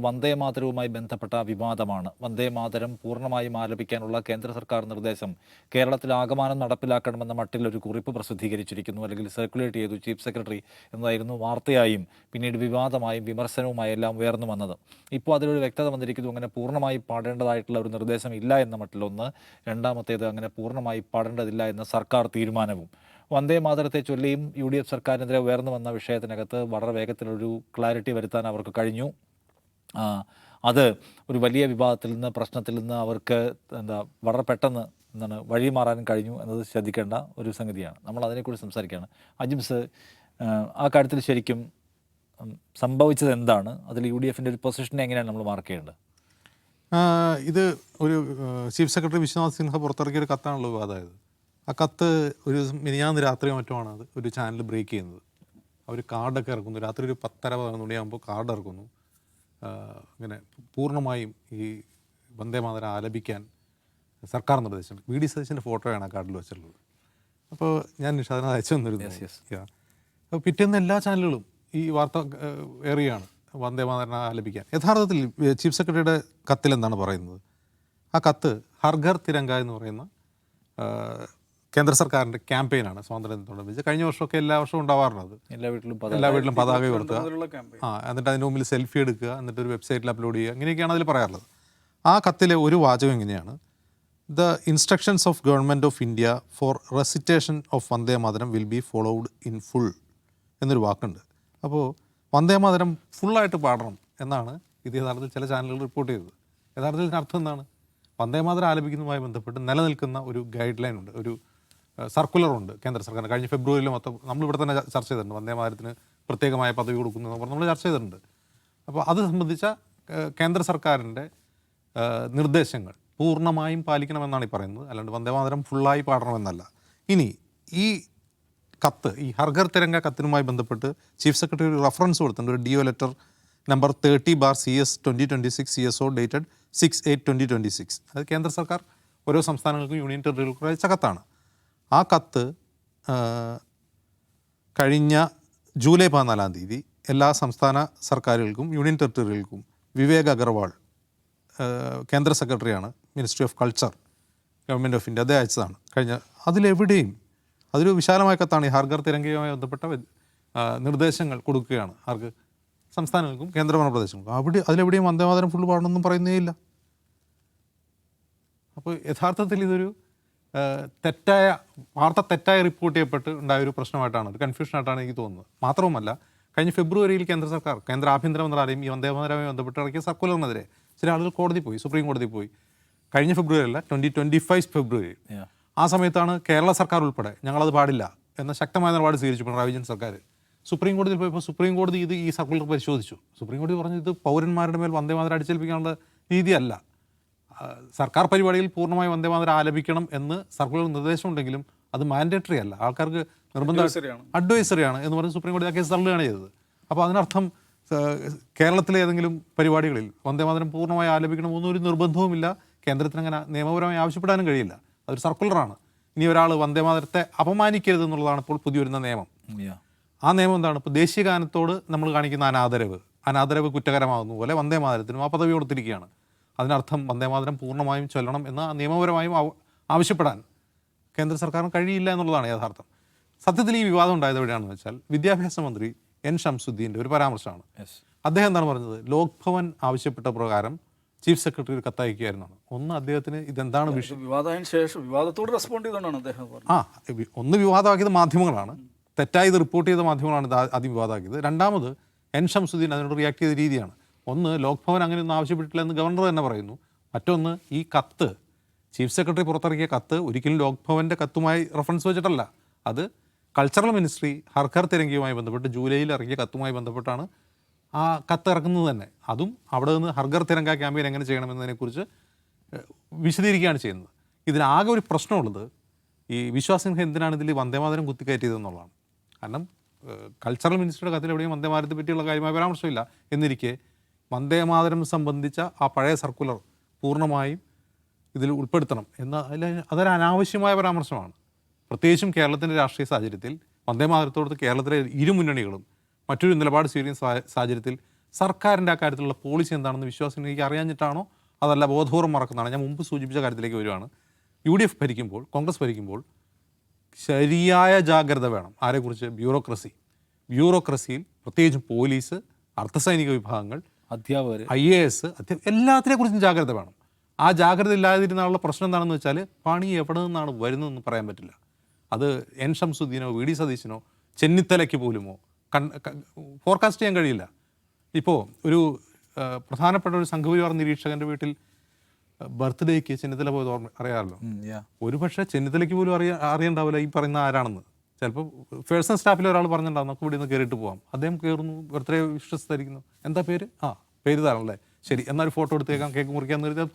വന്ദേ മാതരവുമായി ബന്ധപ്പെട്ട വിവാദമാണ്. വന്ദേ മാതരം പൂർണ്ണമായും ആലപിക്കാനുള്ള കേന്ദ്ര സർക്കാർ നിർദ്ദേശം കേരളത്തിൽ ആകമാനം നടപ്പിലാക്കണമെന്ന മട്ടിൽ ഒരു കുറിപ്പ് പ്രസിദ്ധീകരിച്ചിരിക്കുന്നു, അല്ലെങ്കിൽ സർക്കുലേറ്റ് ചെയ്തു ചീഫ് സെക്രട്ടറി എന്നതായിരുന്നു വാർത്തയായും പിന്നീട് വിവാദമായും വിമർശനവുമായി എല്ലാം ഉയർന്നു വന്നത്. ഇപ്പോൾ അതിലൊരു വ്യക്തത വന്നിരിക്കുന്നു. അങ്ങനെ പൂർണ്ണമായി പാടേണ്ടതായിട്ടുള്ള ഒരു നിർദ്ദേശം ഇല്ല എന്ന മട്ടിലൊന്ന്. രണ്ടാമത്തേത്, അങ്ങനെ പൂർണ്ണമായി പാടേണ്ടതില്ല എന്ന സർക്കാർ തീരുമാനവും. വന്ദേ മാതരത്തെ ചൊല്ലിയും UDF സർക്കാരിനെതിരെ ഉയർന്നു വന്ന വിഷയത്തിനകത്ത് വളരെ വേഗത്തിലൊരു ക്ലാരിറ്റി വരുത്താൻ അവർക്ക് കഴിഞ്ഞു. അത് ഒരു വലിയ വിവാദത്തിൽ നിന്ന്, പ്രശ്നത്തിൽ നിന്ന് അവർക്ക് വളരെ പെട്ടെന്ന് വഴി മാറാനും കഴിഞ്ഞു എന്നത് ശ്രദ്ധിക്കേണ്ട ഒരു സംഗതിയാണ്. നമ്മൾ അതിനെക്കുറിച്ച് സംസാരിക്കുകയാണ്. അജിംസ്, ആ കാര്യത്തിൽ ശരിക്കും സംഭവിച്ചത് എന്താണ്? അതിൽ UDFൻ്റെ ഒരു പൊസിഷനെ എങ്ങനെയാണ് നമ്മൾ മാർക്ക് ചെയ്യേണ്ടത്? ഇത് ഒരു ചീഫ് സെക്രട്ടറി വിശ്വനാഥ് സിൻഹ പുറത്തിറക്കിയ ഒരു കത്താണല്ലോ വിവാദമായത്. ആ കത്ത് ഒരു മിനിഞ്ഞാന്ന് രാത്രിയോ മറ്റുമാണ് അത് ഒരു ചാനൽ ബ്രേക്ക് ചെയ്യുന്നത്. അവർ കാർഡൊക്കെ ഇറക്കുന്നു. രാത്രി ഒരു 10:30-11 മണിയാകുമ്പോൾ കാർഡ് ഇറക്കുന്നു. ഇങ്ങനെ പൂർണ്ണമായും ഈ വന്ദേ മാതരം ആലപിക്കാൻ സർക്കാർ നിർദ്ദേശം. VD സതീശൻ്റെ ഫോട്ടോയാണ് ആ കാർഡിൽ വെച്ചിട്ടുള്ളത്. അപ്പോൾ ഞാൻ നിഷാദിനെ അയച്ചു തന്നിരുന്നു. അപ്പോൾ പിറ്റേന്ന് എല്ലാ ചാനലുകളും ഈ വാർത്ത ഏറിയാണ് വന്ദേ മാതരം ആലപിക്കാൻ. യഥാർത്ഥത്തിൽ ചീഫ് സെക്രട്ടറിയുടെ കത്തിൽ എന്താണ് പറയുന്നത്? ആ കത്ത് ഹർഘർ തിരങ്ക എന്ന് പറയുന്ന കേന്ദ്ര സർക്കാരിൻ്റെ ക്യാമ്പയിനാണ് സ്വാതന്ത്ര്യത്തോടനുബന്ധിച്ച്. കഴിഞ്ഞ വർഷമൊക്കെ എല്ലാ വർഷവും ഉണ്ടാവാറുണ്ട്. എല്ലാ വീട്ടിലും പതാക ഉയർത്തുക, എന്നിട്ട് അതിൻ്റെ മുമ്പിൽ സെൽഫി എടുക്കുക, എന്നിട്ട് ഒരു വെബ്സൈറ്റിൽ അപ്ലോഡ് ചെയ്യുക, ഇങ്ങനെയൊക്കെയാണ് അതിൽ പറയാറുള്ളത്. ആ കത്തിലെ ഒരു വാചകം ഇങ്ങനെയാണ്: the instructions of government of India for recitation of Vande Mataram will be followed in full എന്നൊരു വാക്കുണ്ട്. അപ്പോൾ വന്ദേ മാതരം ഫുള്ളായിട്ട് പാടണം എന്നാണ് ഇത് യഥാർത്ഥത്തിൽ ചില ചാനലുകൾ റിപ്പോർട്ട് ചെയ്തത്. യഥാർത്ഥത്തിൽ ഇതിനർത്ഥം എന്താണ്? വന്ദേ മാതരം ആലപിക്കുന്നതുമായി ബന്ധപ്പെട്ട് നിലനിൽക്കുന്ന ഒരു ഗൈഡ് ലൈൻ ഉണ്ട്, ഒരു സർക്കുലറുണ്ട് കേന്ദ്ര സർക്കാരിന്. കഴിഞ്ഞ ഫെബ്രുവരിയിൽ മൊത്തം നമ്മളിവിടെ തന്നെ ചർച്ച ചെയ്തിട്ടുണ്ട്. വന്ദേ മാതരത്തിന് പ്രത്യേകമായ പദവി കൊടുക്കുന്നു എന്ന് പറഞ്ഞ് നമ്മൾ ചർച്ച ചെയ്തിട്ടുണ്ട്. അപ്പോൾ അത് സംബന്ധിച്ച കേന്ദ്ര സർക്കാരിൻ്റെ നിർദ്ദേശങ്ങൾ പൂർണ്ണമായും പാലിക്കണമെന്നാണ് ഈ പറയുന്നത്. അല്ലാണ്ട് വന്ദേ മാതരം ഫുള്ളായി പാടണമെന്നല്ല. ഇനി ഈ കത്ത്, ഈ ഹർഘർ തിരങ്ക കത്തിനുമായി ബന്ധപ്പെട്ട് ചീഫ് സെക്രട്ടറി ഒരു റഫറൻസ് കൊടുത്തിട്ടുണ്ട്. ഒരു DO letter number 30/CS 2026 CSO dated 6/8/2026. അത് കേന്ദ്ര സർക്കാർ ഓരോ സംസ്ഥാനങ്ങൾക്കും യൂണിയൻ ടെറിട്ടറികൾക്കും അയച്ച കത്താണ്. ആ കത്ത് കഴിഞ്ഞ ജൂലൈ 14 എല്ലാ സംസ്ഥാന സർക്കാരുകൾക്കും യൂണിയൻ ടെറിട്ടറികൾക്കും വിവേക് അഗർവാൾ, കേന്ദ്ര സെക്രട്ടറിയാണ്, ministry of culture, government of India, അത് അയച്ചതാണ്. അതിലെവിടെയും അതൊരു വിശാലമായ കത്താണ്. ഈ ഹർഘർ തിരങ്കയുമായി ബന്ധപ്പെട്ട നിർദ്ദേശങ്ങൾ കൊടുക്കുകയാണ് സംസ്ഥാനങ്ങൾക്കും കേന്ദ്രഭരണ പ്രദേശങ്ങൾക്കും. അതിലെവിടെയും വന്ദേ മാതരം ഫുൾ പാടണമെന്നും പറയുന്നേ ഇല്ല. അപ്പോൾ യഥാർത്ഥത്തിൽ ഇതൊരു തെറ്റായി റിപ്പോർട്ട് ചെയ്യപ്പെട്ട് ഉണ്ടായ ഒരു പ്രശ്നമായിട്ടാണ്, ഒരു കൺഫ്യൂഷനായിട്ടാണ് എനിക്ക് തോന്നുന്നത്. മാത്രവുമല്ല, കഴിഞ്ഞ ഫെബ്രുവരിയിൽ കേന്ദ്ര സർക്കാർ, കേന്ദ്ര ആഭ്യന്തര മന്ത്രാലയം ഈ വന്ദേ മാതരവുമായി ബന്ധപ്പെട്ട് ഇറക്കിയ സർക്കുലറിനെതിരെ ചില ആളുകൾ കോടതി പോയി, സുപ്രീം കോടതി പോയി. കഴിഞ്ഞ ഫെബ്രുവരിയല്ല, 2025 ഫെബ്രുവരി. ആ സമയത്താണ് കേരള സർക്കാർ ഉൾപ്പെടെ ഞങ്ങളത് പാടില്ല എന്ന ശക്തമായ നിലപാട് സ്വീകരിച്ചു പിണറായി വിജയൻ സർക്കാർ. സുപ്രീം കോടതിയിൽ പോയപ്പോൾ സുപ്രീം കോടതി ഈ സർക്കുലർ പരിശോധിച്ചു. സുപ്രീം കോടതി പറഞ്ഞു, ഇത് പൗരന്മാരുടെ മേൽ വന്ദേ മാതരം അടിച്ചേൽപ്പിക്കാനുള്ള രീതിയല്ല. സർക്കാർ പരിപാടിയിൽ പൂർണ്ണമായി വന്ദേ മാതരം ആലപിക്കണം എന്ന് സർക്കുലർ നിർദ്ദേശമുണ്ടെങ്കിലും അത് മാൻഡേറ്ററി അല്ല, ആൾക്കാർക്ക് അഡ്വൈസറിയാണ് എന്ന് പറഞ്ഞ് സുപ്രീം കോടതി ആ കേസ് തള്ളുകയാണ് ചെയ്തത്. അപ്പോൾ അതിനർത്ഥം കേരളത്തിലെ ഏതെങ്കിലും പരിപാടികളിൽ വന്ദേ മാതരം പൂർണ്ണമായി ആലപിക്കണമെന്നൊരു ഒരു നിർബന്ധവുമില്ല. കേന്ദ്രത്തിന് അങ്ങനെ നിയമപരമായി ആവശ്യപ്പെടാനും കഴിയില്ല. അതൊരു സർക്കുലറാണ്. ഇനി ഒരാൾ വന്ദേ മാതരത്തെ അപമാനിക്കരുത് എന്നുള്ളതാണ് ഇപ്പോൾ പുതിയ വരുന്ന നിയമം. ആ നിയമം എന്താണ്? ഇപ്പോൾ ദേശീയ ഗാനത്തോട് നമ്മൾ കാണിക്കുന്ന അനാദരവ് കുറ്റകരമാകുന്ന പോലെ വന്ദേ മാതരത്തിനും ആ പദവി കൊടുത്തിരിക്കുകയാണ്. അതിനർത്ഥം വന്ദേ മാതരം പൂർണ്ണമായും ചൊല്ലണം എന്ന് നിയമപരമായും ആവശ്യപ്പെടാൻ കേന്ദ്ര സർക്കാരിന് കഴിയില്ല എന്നുള്ളതാണ് യഥാർത്ഥം. സത്യത്തിൽ ഈ വിവാദം ഉണ്ടായത് എവിടെയാണെന്ന് വെച്ചാൽ, വിദ്യാഭ്യാസ മന്ത്രി N. ഷംസുദ്ദീൻ്റെ ഒരു പരാമർശമാണ്. അദ്ദേഹം എന്താണ് പറഞ്ഞത്? ലോക് ഭവൻ ആവശ്യപ്പെട്ട പ്രകാരം ചീഫ് സെക്രട്ടറി ഒരു കത്തയക്കുകയായിരുന്നാണ്. ഒന്ന്, അദ്ദേഹത്തിന് ഇതെന്താണ് വിവാദത്തോട് റെസ്പോണ്ട് ചെയ്തുകൊണ്ടാണ് അദ്ദേഹം ഒന്ന് വിവാദമാക്കിയത് മാധ്യമങ്ങളാണ്, തെറ്റായി ഇത് റിപ്പോർട്ട് ചെയ്ത മാധ്യമങ്ങളാണ് ഇത് ആദ്യം വിവാദമാക്കിയത്. രണ്ടാമത് N. ഷംസുദ്ദീൻ അതിനോട് റിയാക്ട് ചെയ്ത രീതിയാണ്. ഒന്ന്, ലോക് ഭവൻ അങ്ങനെയൊന്നും ആവശ്യപ്പെട്ടിട്ടില്ല എന്ന് ഗവർണർ തന്നെ പറയുന്നു. മറ്റൊന്ന്, ഈ കത്ത്, ചീഫ് സെക്രട്ടറി പുറത്തിറക്കിയ കത്ത് ഒരിക്കലും ലോക് ഭവൻ്റെ കത്തുമായി റെഫറൻസ് വെച്ചിട്ടല്ല. അത് കൾച്ചറൽ മിനിസ്ട്രി ഹർഘർ തിരങ്കയുമായി ബന്ധപ്പെട്ട് ജൂലൈയിൽ ഇറങ്ങിയ കത്തുമായി ബന്ധപ്പെട്ടാണ് ആ കത്ത് ഇറക്കുന്നത് തന്നെ. അതും അവിടെ നിന്ന് ഹർഘർ തിരങ്ക ക്യാമ്പയിൻ എങ്ങനെ ചെയ്യണമെന്നതിനെക്കുറിച്ച് വിശദീകരിക്കുകയാണ് ചെയ്യുന്നത്. ഇതിനാകെ ഒരു പ്രശ്നമുള്ളത്, ഈ വിശ്വാസ് സിൻഹ എന്തിനാണ് ഇതിൽ വന്ദേ മാതരം കുത്തിക്കയറ്റിയതെന്നുള്ളതാണ്. കാരണം കൾച്ചറൽ മിനിസ്റ്ററുടെ കത്തിൽ എവിടെയും വന്ദേ മാതരത്തെ പറ്റിയുള്ള കാര്യമായ പരാമർശമില്ല. എന്നിരിക്കെ വന്ദേ മാതരം സംബന്ധിച്ച ആ പഴയ സർക്കുലർ പൂർണ്ണമായും ഇതിൽ ഉൾപ്പെടുത്തണം എന്ന അതൊരു അനാവശ്യമായ പരാമർശമാണ്. പ്രത്യേകിച്ചും കേരളത്തിൻ്റെ രാഷ്ട്രീയ സാഹചര്യത്തിൽ വന്ദേ മാതരത്തോട് കേരളത്തിലെ ഇരു മുന്നണികളും മറ്റൊരു നിലപാട് സ്വീകരിക്കുന്ന സാഹചര്യത്തിൽ സർക്കാരിൻ്റെ ആ കാര്യത്തിലുള്ള പോളിസി എന്താണെന്ന് വിശ്വാസം എനിക്ക് അറിയാഞ്ഞിട്ടാണോ അതല്ല ബോധപൂർവ്വം മറക്കുന്നതാണ്. ഞാൻ മുമ്പ് സൂചിപ്പിച്ച കാര്യത്തിലേക്ക് വരുവാണ്. UDF ഭരിക്കുമ്പോൾ, കോൺഗ്രസ് ഭരിക്കുമ്പോൾ ശരിയായ ജാഗ്രത വേണം. ആരെക്കുറിച്ച്? ബ്യൂറോക്രസിയിൽ പ്രത്യേകിച്ചും പോലീസ്, അർദ്ധസൈനിക വിഭാഗങ്ങൾ, അധ്യാപകർ, IAS എല്ലാത്തിനെക്കുറിച്ചും ജാഗ്രത വേണം. ആ ജാഗ്രത ഇല്ലാതിരുന്നുള്ള പ്രശ്നം എന്താണെന്ന് വെച്ചാൽ പണി എവിടെ നിന്നാണ് വരുന്നതെന്ന് പറയാൻ പറ്റില്ല. അത് N. ഷംസുദ്ദീനോ VD സതീശനോ ചെന്നിത്തലയ്ക്ക് പോലുമോ ഫോർകാസ്റ്റ് ചെയ്യാൻ കഴിയില്ല. ഇപ്പോൾ ഒരു പ്രധാനപ്പെട്ട ഒരു സംഘപരിവാർ നിരീക്ഷകൻ്റെ വീട്ടിൽ ബർത്ത്ഡേക്ക് ചെന്നിത്തല പോയത് അറിയാമല്ലോ. ഒരുപക്ഷെ ചെന്നിത്തലയ്ക്ക് പോലും അറിയണ്ടാവില്ല ഈ പറയുന്ന ആരാണെന്ന്. ചിലപ്പോൾ പേഴ്സണൽ സ്റ്റാഫിൽ ഒരാൾ പറഞ്ഞിട്ടുണ്ടാവും നമുക്ക് ഇവിടെ നിന്ന് കയറിയിട്ട് പോകാം. അദ്ദേഹം കയറുന്നു, ബർത്ത്ഡേ വിഷസ് ധരിക്കുന്നു. എന്താ പേര്? പേര് താണല്ലേ, ശരി എന്നാൽ ഫോട്ടോ എടുത്തേക്കാം, കേക്ക് മുറിക്കാന്ന് കരുതിയാൽ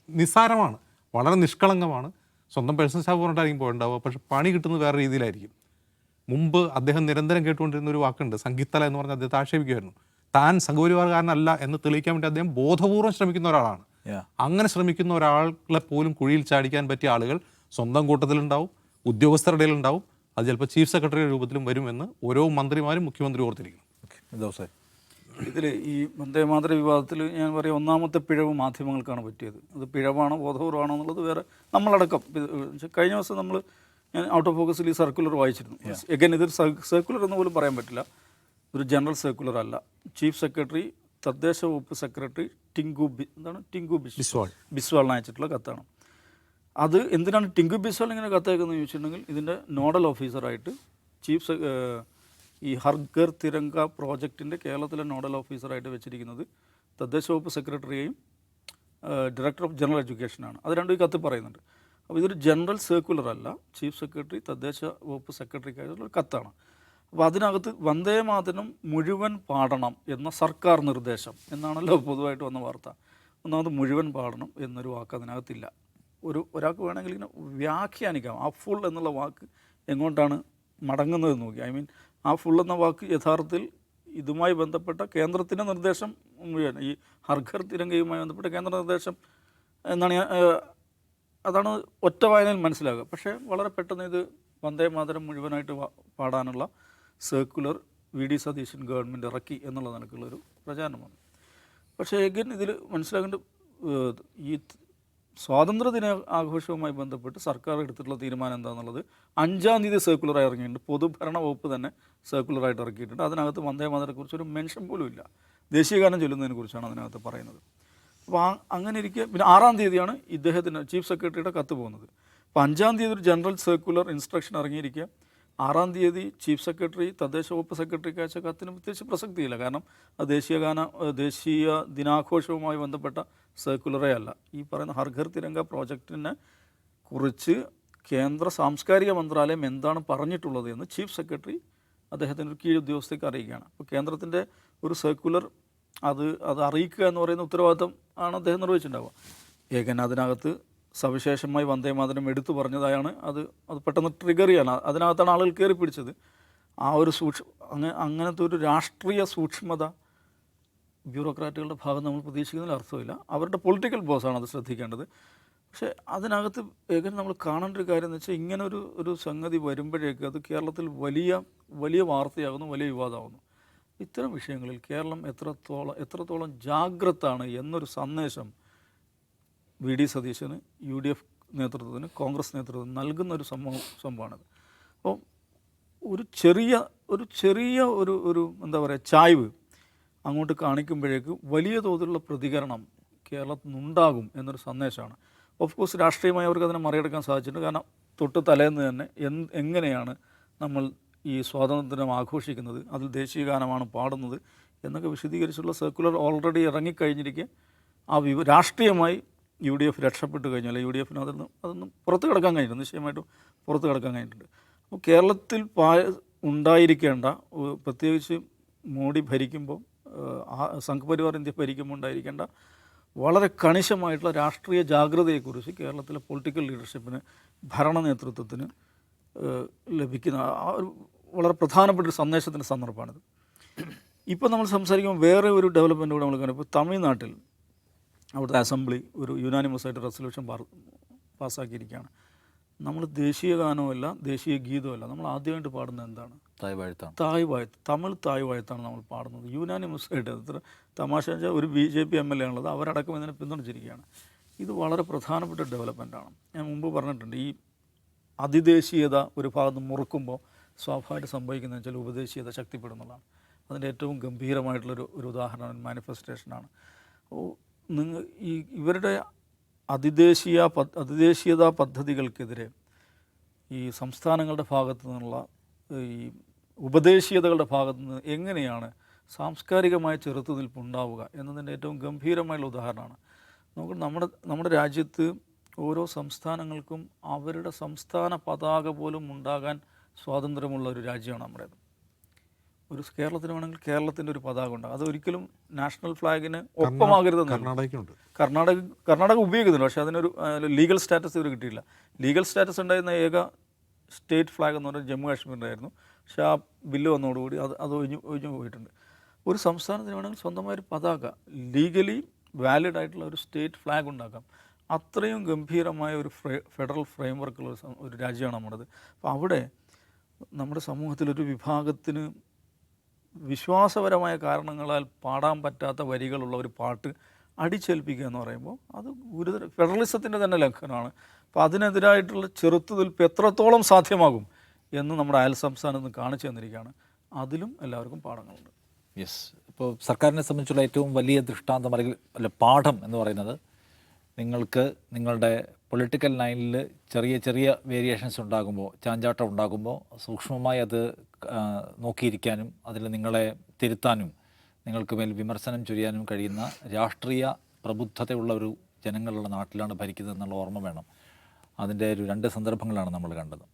നിസ്സാരമാണ്, വളരെ നിഷ്കളങ്കമാണ്. സ്വന്തം പേഴ്സണൽ സ്റ്റാഫ് പറഞ്ഞിട്ടായിരിക്കും പോയിട്ടുണ്ടാവുക, പക്ഷെ പണി കിട്ടുന്നത് വേറെ രീതിയിലായിരിക്കും. മുമ്പ് അദ്ദേഹം നിരന്തരം കേട്ടുകൊണ്ടിരുന്ന ഒരു വാക്കുണ്ട്, സംഗീത്തല എന്ന് പറഞ്ഞ് അദ്ദേഹത്തെ ആക്ഷേപിക്കുമായിരുന്നു. താൻ സംഘപരിവാരക്കാരനല്ല എന്ന് തെളിയിക്കാൻ വേണ്ടി അദ്ദേഹം ബോധപൂർവ്വം ശ്രമിക്കുന്ന ഒരാളാണ്. അങ്ങനെ ശ്രമിക്കുന്ന ഒരാളെ പോലും കുഴിയിൽ ചാടിക്കാൻ പറ്റിയ ആളുകൾ സ്വന്തം കൂട്ടത്തിലുണ്ടാവും, ഉദ്യോഗസ്ഥരുടെ ഇടയിലുണ്ടാവും. അത് ചിലപ്പോൾ ചീഫ് സെക്രട്ടറി രൂപത്തിലും വരുമെന്ന് ഓരോ മന്ത്രിമാരും മുഖ്യമന്ത്രി ഓർത്തിരിക്കണം. ഇതിൽ ഈ വന്ദേമാതര വിവാദത്തിൽ ഞാൻ പറയാം, ഒന്നാമത്തെ പിഴവ് മാധ്യമങ്ങൾക്കാണ് പറ്റിയത്. അത് പിഴവാണോ ബോധപൂർവ്വമാണോ എന്നുള്ളത് വേറെ നമ്മളടക്കം. കഴിഞ്ഞ ദിവസം ഞാൻ ഔട്ട് ഓഫ് ഫോക്കസിൽ ഈ സർക്കുലർ വായിച്ചിരുന്നു. എഗൈൻ ഇതൊരു സർക്കുലർ എന്ന് പോലും പറയാൻ പറ്റില്ല, ഒരു ജനറൽ സർക്കുലർ അല്ല. ചീഫ് സെക്രട്ടറി, തദ്ദേശ വകുപ്പ് സെക്രട്ടറി ടിങ്കു ബിസ്വാളിന് അയച്ചിട്ടുള്ള കത്താണ്. അത് എന്തിനാണ് ടിങ്കു ബിസ്വാൾ ഇങ്ങനെ കത്തയക്കുന്നത് ചോദിച്ചിട്ടുണ്ടെങ്കിൽ, ഇതിൻ്റെ നോഡൽ ഓഫീസറായിട്ട് ഈ ഹർ ഘർ തിരങ്ക പ്രോജക്റ്റിൻ്റെ കേരളത്തിലെ നോഡൽ ഓഫീസറായിട്ട് വെച്ചിരിക്കുന്നത് തദ്ദേശ വകുപ്പ് സെക്രട്ടറിയെയും ഡയറക്ടർ ഓഫ് ജനറൽ എഡ്യൂക്കേഷനാണ്. അത് രണ്ടും ഈ കത്ത് പറയുന്നുണ്ട്. അപ്പോൾ ഇതൊരു ജനറൽ സർക്കുലർ അല്ല, ചീഫ് സെക്രട്ടറി തദ്ദേശ വകുപ്പ് സെക്രട്ടറിക്കായിട്ടുള്ള ഒരു കത്താണ്. അപ്പോൾ അതിനകത്ത് വന്ദേമാതരം മുഴുവൻ പാടണം എന്ന സർക്കാർ നിർദ്ദേശം എന്നാണല്ലോ പൊതുവായിട്ട് വന്ന വാർത്ത. ഒന്നാമത് മുഴുവൻ പാടണം എന്നൊരു വാക്ക് അതിനകത്തില്ല. ഒരാൾക്ക് വേണമെങ്കിൽ ഇങ്ങനെ വ്യാഖ്യാനിക്കാം ആ ഫുൾ എന്നുള്ള വാക്ക് എങ്ങോട്ടാണ് മടങ്ങുന്നത് നോക്കി. ഐ മീൻ ആ ഫുൾ എന്ന വാക്ക് യഥാർത്ഥത്തിൽ ഇതുമായി ബന്ധപ്പെട്ട കേന്ദ്രത്തിൻ്റെ നിർദ്ദേശം മുഴുവൻ, ഈ ഹർഘർ തിരങ്കയുമായി ബന്ധപ്പെട്ട കേന്ദ്ര നിർദ്ദേശം എന്നാണ് അതാണ് ഒറ്റ വായനയിൽ മനസ്സിലാകുക. പക്ഷേ വളരെ പെട്ടെന്ന് ഇത് വന്ദേമാതരം മുഴുവനായിട്ട് പാടാനുള്ള സർക്കുലർ VD സതീശൻ ഗവൺമെൻറ് ഇറക്കി എന്നുള്ള നിലക്കുള്ളൊരു പ്രചാരണമാണ്. പക്ഷേ എഗൈൻ ഇതിൽ മനസ്സിലാക്കേണ്ട ഈ സ്വാതന്ത്ര്യദിന ആഘോഷവുമായി ബന്ധപ്പെട്ട് സർക്കാർ എടുത്തിട്ടുള്ള തീരുമാനം എന്താണെന്നുള്ളത് 5-ാം തീയതി സർക്കുലറായി ഇറങ്ങിയിട്ടുണ്ട്. പൊതുഭരണ വകുപ്പ് തന്നെ സർക്കുലറായിട്ട് ഇറക്കിയിട്ടുണ്ട്. അതിനകത്ത് വന്ദേമാതരത്തെക്കുറിച്ച് ഒരു മെൻഷൻ പോലും ഇല്ല. ദേശീയഗാനം ചൊല്ലുന്നതിനെ കുറിച്ചാണ് അതിനകത്ത് പറയുന്നത്. അപ്പോൾ അങ്ങനെ ഇരിക്കുക. പിന്നെ 6-ാം തീയതിയാണ് ഇദ്ദേഹത്തിന് ചീഫ് സെക്രട്ടറിയുടെ കത്ത് പോകുന്നത്. അപ്പോൾ 5-ാം തീയതി ഒരു ജനറൽ സർക്കുലർ ഇൻസ്ട്രക്ഷൻ ഇറങ്ങിയിരിക്കുക. 6-ാം തീയതി ചീഫ് സെക്രട്ടറി തദ്ദേശ വകുപ്പ് സെക്രട്ടറിക്ക് അയച്ച കത്തിന് പ്രത്യേകിച്ച് പ്രസക്തിയില്ല. കാരണം അത് ദേശീയ ദിനാഘോഷവുമായി ബന്ധപ്പെട്ട സർക്കുലറേ അല്ല. ഈ പറയുന്ന ഹർ ഘർ തിരങ്ക പ്രോജക്റ്റിനെ കുറിച്ച് കേന്ദ്ര സാംസ്കാരിക മന്ത്രാലയം എന്താണ് പറഞ്ഞിട്ടുള്ളത് എന്ന് ചീഫ് സെക്രട്ടറി അദ്ദേഹത്തിൻ്റെ ഒരു കീഴ് ഉദ്യോഗസ്ഥർക്ക് അറിയിക്കുകയാണ്. അപ്പോൾ കേന്ദ്രത്തിൻ്റെ ഒരു സർക്കുലർ അത് അറിയിക്കുക എന്ന് പറയുന്ന ഉത്തരവാദിത്തം ആണ് അദ്ദേഹം നിർവഹിച്ചിട്ടുണ്ടാവുക. ഏകൻ അതിനകത്ത് സവിശേഷമായി വന്ദേമാതരം എടുത്തു പറഞ്ഞതായാണ് അത് പെട്ടെന്ന് ട്രിഗർ ചെയ്യാണ്. അതിനകത്താണ് ആളുകൾ കയറി പിടിച്ചത്. ആ ഒരു അങ്ങനത്തെ ഒരു രാഷ്ട്രീയ സൂക്ഷ്മത ബ്യൂറോക്രാറ്റുകളുടെ ഭാഗം നമ്മൾ പ്രതീക്ഷിക്കുന്നതിൽ അർത്ഥമില്ല. അവരുടെ പൊളിറ്റിക്കൽ ബോസാണ് അത് ശ്രദ്ധിക്കേണ്ടത്. പക്ഷേ അതിനകത്ത് ഏകൻ നമ്മൾ കാണേണ്ട ഒരു കാര്യം എന്ന് വെച്ചാൽ ഇങ്ങനെ ഒരു സംഗതി വരുമ്പോഴേക്ക് അത് കേരളത്തിൽ വലിയ വാർത്തയാകുന്നു, വലിയ വിവാദമാകുന്നു. ഇത്തരം വിഷയങ്ങളിൽ കേരളം എത്രത്തോളം ജാഗ്രതാണ് എന്നൊരു സന്ദേശം VD സതീശന്, UDF നേതൃത്വത്തിന്, കോൺഗ്രസ് നേതൃത്വത്തിന് നൽകുന്ന ഒരു സംഭവമാണിത്. അപ്പോൾ ഒരു ചെറിയ എന്താ പറയുക ചായ്വ് അങ്ങോട്ട് കാണിക്കുമ്പോഴേക്ക് വലിയ തോതിലുള്ള പ്രതികരണം കേരളത്തിൽ നിന്നുണ്ടാകും എന്നൊരു സന്ദേശമാണ്. ഓഫ് കോഴ്സ് രാഷ്ട്രീയമായി അവർക്ക് അതിനെ മറികടക്കാൻ സാധിച്ചിട്ടുണ്ട്. കാരണം തൊട്ട് തലേന്ന് തന്നെ എങ്ങനെയാണ് നമ്മൾ ഈ സ്വാതന്ത്ര്യം ആഘോഷിക്കുന്നത്, അതിൽ ദേശീയ ഗാനമാണ് പാടുന്നത് എന്നൊക്കെ വിശദീകരിച്ചുള്ള സർക്കുലർ ഓൾറെഡി ഇറങ്ങിക്കഴിഞ്ഞിരിക്കെ രാഷ്ട്രീയമായി UDF രക്ഷപ്പെട്ട് കഴിഞ്ഞാൽ UDFന് അതൊന്നും പുറത്ത് കിടക്കാൻ കഴിഞ്ഞിട്ടുണ്ട്, നിശ്ചയമായിട്ടും പുറത്ത് കിടക്കാൻ കഴിഞ്ഞിട്ടുണ്ട്. അപ്പോൾ കേരളത്തിൽ ഉണ്ടായിരിക്കേണ്ട, പ്രത്യേകിച്ച് മോഡി ഭരിക്കുമ്പോൾ, സംഘപരിവാർ ഇന്ത്യ ഭരിക്കുമ്പോൾ ഉണ്ടായിരിക്കേണ്ട വളരെ കണിശമായിട്ടുള്ള രാഷ്ട്രീയ ജാഗ്രതയെക്കുറിച്ച് കേരളത്തിലെ പൊളിറ്റിക്കൽ ലീഡർഷിപ്പിന്, ഭരണ നേതൃത്വത്തിന് ലഭിക്കുന്ന ഒരു വളരെ പ്രധാനപ്പെട്ട ഒരു സന്ദേശത്തിൻ്റെ സന്ദർഭമാണിത്. ഇപ്പോൾ നമ്മൾ സംസാരിക്കുമ്പോൾ വേറെ ഒരു ഡെവലപ്മെൻറ്റ് കൂടെ നമ്മൾ കാണും. ഇപ്പോൾ തമിഴ്നാട്ടിൽ അവിടുത്തെ അസംബ്ലി ഒരു യുനാനിമസ് ആയിട്ട് റെസൊല്യൂഷൻ പാസ്സാക്കിയിരിക്കുകയാണ്. നമ്മൾ ദേശീയ ഗാനവുമല്ല ദേശീയ ഗീതവുമല്ല, നമ്മൾ ആദ്യമായിട്ട് പാടുന്നത് എന്താണ്? തായ് വാഴ്ത്താണ്. തായ് വാഴ്ത്ത്, തമിഴ് തായ് വാഴ്ത്താണ് നമ്മൾ പാടുന്നത്. യുനാനിമസ് ആയിട്ട് അത്ര തമാശ വെച്ചാൽ ഒരു BJP MLA ആണുള്ളത്, അവരടക്കം ഇതിനെ പിന്തുണച്ചിരിക്കുകയാണ്. ഇത് വളരെ പ്രധാനപ്പെട്ട ഡെവലപ്മെൻറ്റാണ്. ഞാൻ മുമ്പ് പറഞ്ഞിട്ടുണ്ട്, ഈ അതിദേശീയത ഒരു ഭാഗത്ത് മുറുക്കുമ്പോൾ സ്വാഭാവികമായിട്ട് സംഭവിക്കുന്നതെന്ന് വെച്ചാൽ ഉപദേശീയത ശക്തിപ്പെടുന്നതാണ്. അതിൻ്റെ ഏറ്റവും ഗംഭീരമായിട്ടുള്ളൊരു ഉദാഹരണം മാനിഫെസ്റ്റേഷനാണ്. അപ്പോൾ ഇവരുടെ അതിദേശീയതാ പദ്ധതികൾക്കെതിരെ ഈ സംസ്ഥാനങ്ങളുടെ ഭാഗത്തു നിന്നുള്ള ഈ ഉപദേശീയതകളുടെ ഭാഗത്തു നിന്ന് എങ്ങനെയാണ് സാംസ്കാരികമായ ചെറുത്തുനിൽപ്പുണ്ടാവുക എന്നതിൻ്റെ ഏറ്റവും ഗംഭീരമായുള്ള ഉദാഹരണമാണ്. നമ്മുടെ രാജ്യത്ത് ഓരോ സംസ്ഥാനങ്ങൾക്കും അവരുടെ സംസ്ഥാന പതാക പോലും ഉണ്ടാകാൻ സ്വാതന്ത്ര്യമുള്ള ഒരു രാജ്യമാണ് നമ്മുടേത്. ഒരു കേരളത്തിന് വേണമെങ്കിൽ കേരളത്തിൻ്റെ ഒരു പതാക ഉണ്ടാകും. അതൊരിക്കലും നാഷണൽ ഫ്ലാഗിന് ഒപ്പമാകരുതെന്ന്. കർണാടക ഉപയോഗിക്കുന്നുണ്ട്, പക്ഷേ അതിനൊരു ലീഗൽ സ്റ്റാറ്റസ് ഇവർ കിട്ടിയില്ല. ലീഗൽ സ്റ്റാറ്റസ് ഉണ്ടായിരുന്ന ഏക സ്റ്റേറ്റ് ഫ്ലാഗ് എന്ന് പറഞ്ഞാൽ ജമ്മു കാശ്മീരിൻ്റെ ആയിരുന്നു. പക്ഷേ ആ ബില്ല് വന്നതോടുകൂടി അത് ഒഴിഞ്ഞു പോയിട്ടുണ്ട്. ഒരു സംസ്ഥാനത്തിന് വേണമെങ്കിൽ സ്വന്തമായൊരു പതാക, ലീഗലി വാലിഡ് ആയിട്ടുള്ള ഒരു സ്റ്റേറ്റ് ഫ്ലാഗ് ഉണ്ടാക്കാം. അത്രയും ഗംഭീരമായ ഒരു ഫെഡറൽ ഫ്രെയിം വർക്കുള്ള ഒരു രാജ്യമാണ് നമ്മുടേത്. അപ്പോൾ അവിടെ നമ്മുടെ സമൂഹത്തിലൊരു വിഭാഗത്തിന് വിശ്വാസപരമായ കാരണങ്ങളാൽ പാടാൻ പറ്റാത്ത വരികളുള്ള ഒരു പാട്ട് അടിച്ചേൽപ്പിക്കുക എന്ന് പറയുമ്പോൾ അത് ഗുരുതര ഫെഡറലിസത്തിൻ്റെ തന്നെ ലംഘനമാണ്. അപ്പോൾ അതിനെതിരായിട്ടുള്ള ചെറുത്തുനിൽപ്പ് എത്രത്തോളം സാധ്യമാകും എന്ന് നമ്മുടെ അയൽ സംസ്ഥാനത്ത് നിന്ന് കാണിച്ചു തന്നിരിക്കുകയാണ്. അതിലും എല്ലാവർക്കും പാഠങ്ങളുണ്ട്. യെസ്. ഇപ്പോൾ സർക്കാരിനെ സംബന്ധിച്ചുള്ള ഏറ്റവും വലിയ ദൃഷ്ടാന്തം അല്ലെങ്കിൽ പാഠം എന്ന് പറയുന്നത്, നിങ്ങൾക്ക് നിങ്ങളുടെ പൊളിറ്റിക്കൽ ലൈനിൽ ചെറിയ ചെറിയ വേരിയേഷൻസ് ഉണ്ടാകുമ്പോൾ, ചാഞ്ചാട്ടം ഉണ്ടാകുമ്പോൾ സൂക്ഷ്മമായി അത് നോക്കിയിരിക്കാനും അതിൽ നിങ്ങളെ തിരുത്താനും നിങ്ങൾക്ക് മേൽ വിമർശനം ചൊരിയാനും കഴിയുന്ന രാഷ്ട്രീയ പ്രബുദ്ധതയുള്ള ഒരു ജനങ്ങളുള്ള നാട്ടിലാണ് ഭരിക്കുന്നത് എന്നുള്ള ഓർമ്മ വേണം. അതിൻ്റെ ഒരു 2 സന്ദർഭങ്ങളാണ് നമ്മൾ കണ്ടത്.